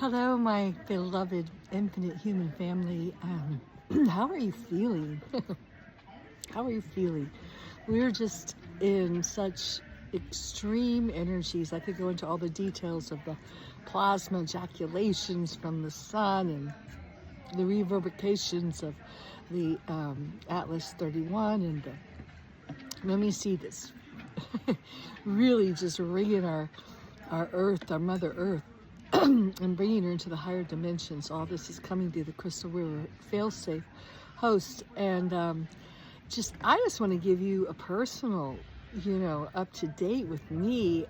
Hello, my beloved infinite human family. How are you feeling? How are you feeling? We're just in such extreme energies. I could go into all the details of the plasma ejaculations from the sun and the reverberations of the Atlas 31 and the, let me see this, really just ringing our earth, our mother earth, and bringing her into the higher dimensions. All this is coming through the Crystal River Failsafe host. And I just want to give you a personal, up to date with me.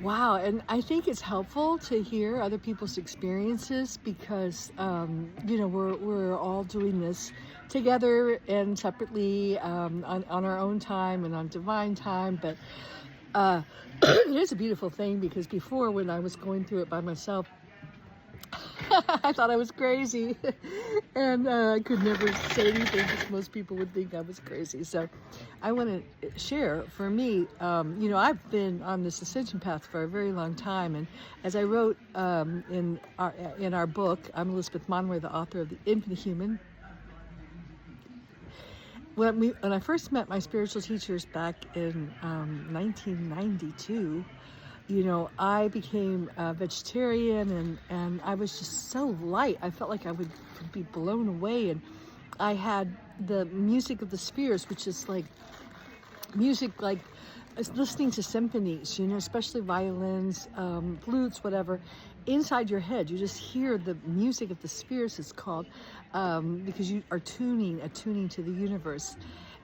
Wow. And I think it's helpful to hear other people's experiences because, we're all doing this together and separately on our own time and on divine time. But it is a beautiful thing because before, when I was going through it by myself, I thought I was crazy and I could never say anything because most people would think I was crazy. So I want to share, for me, I've been on this ascension path for a very long time. And as I wrote in our book, I'm Elizabeth Monroy, the author of The Infinite Human. When I first met my spiritual teachers back in 1992, I became a vegetarian and I was just so light. I felt like I would be blown away. And I had the music of the spheres, which is like music like listening to symphonies, especially violins, flutes, whatever, inside your head. You just hear the music of the spheres, it's called, because you are attuning to the universe.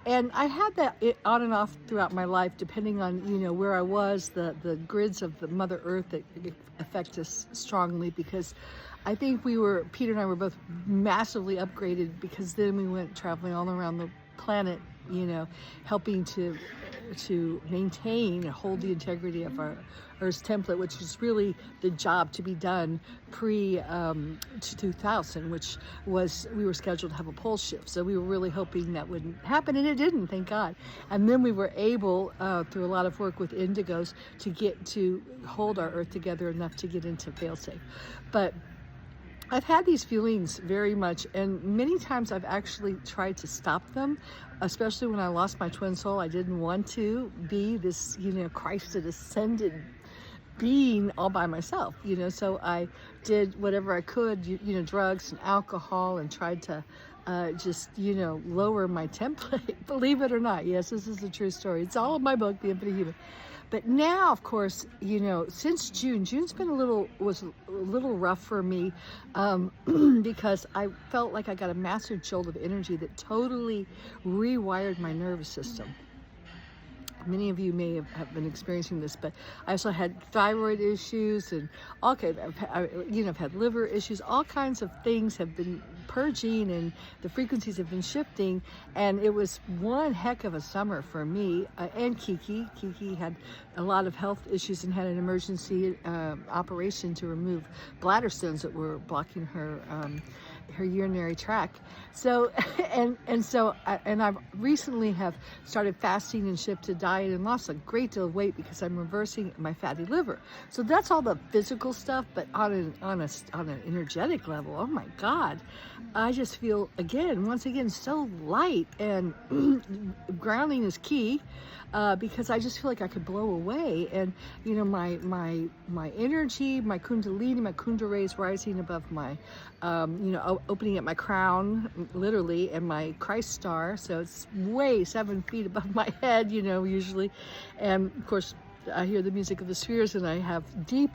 And I had that on and off throughout my life, depending on, where I was, the grids of the Mother Earth that affect us strongly, because I think Peter and I were both massively upgraded because then we went traveling all around the planet, helping to maintain and hold the integrity of our Earth's template, which was really the job to be done pre-2000, which was, we were scheduled to have a pole shift. So we were really hoping that wouldn't happen, and it didn't, thank God. And then we were able, through a lot of work with indigos, to get to hold our Earth together enough to get into failsafe. But I've had these feelings very much, and many times I've actually tried to stop them, especially when I lost my twin soul. I didn't want to be this, Christed ascended being all by myself, so I did whatever I could, drugs and alcohol, and tried to lower my template. Believe it or not, yes, this is a true story. It's all in my book, The Infinite Human. But now, of course, since June's been was a little rough for me because I felt like I got a massive jolt of energy that totally rewired my nervous system. Many of you may have been experiencing this, but I also had thyroid issues and I've had liver issues. All kinds of things have been purging and the frequencies have been shifting. And it was one heck of a summer for me and Kiki. Kiki had a lot of health issues and had an emergency operation to remove bladder stones that were blocking her urinary tract. So, and I've recently have started fasting and shifted diet and lost a great deal of weight because I'm reversing my fatty liver. So that's all the physical stuff, but on an energetic level, oh my God, I just feel once again, so light, and grounding is key because I just feel like I could blow away. And my energy, my kundalini, my kundalini rays rising above my opening at my crown, literally, and my Christ star. So it's way 7 feet above my head, usually. And of course, I hear the music of the spheres, and I have deep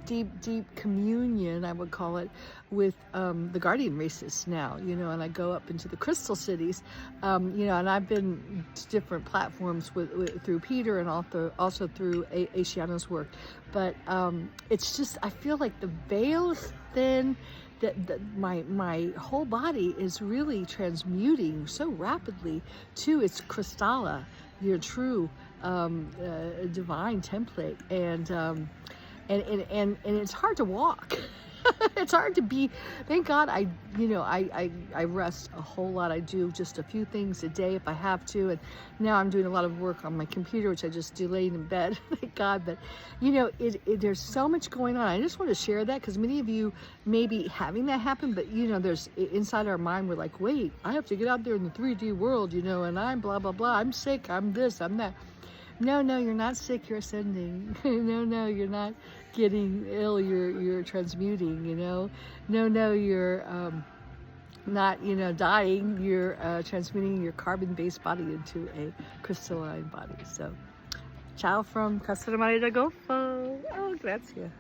communion, I would call it, with the guardian races now, and I go up into the crystal cities, and I've been to different platforms through Peter and also through Asiana's work. But it's just, I feel like the veil is thin, that my whole body is really transmuting so rapidly to its Kristalla, your true divine template, and it's hard to walk. It's hard to be, thank God I rest a whole lot. I do just a few things a day if I have to. And now I'm doing a lot of work on my computer, which I just do laying in bed, thank God. But there's so much going on. I just want to share that because many of you may be having that happen, but there's inside our mind, we're like, wait, I have to get out there in the 3D world, and I'm blah, blah, blah. I'm sick. I'm this, I'm that. No, you're not sick, you're ascending. No, you're not getting ill, you're transmuting, No, you're not, dying, you're transmuting your carbon-based body into a crystalline body. So, ciao from Casa de Maria del Golfo. Oh, grazie.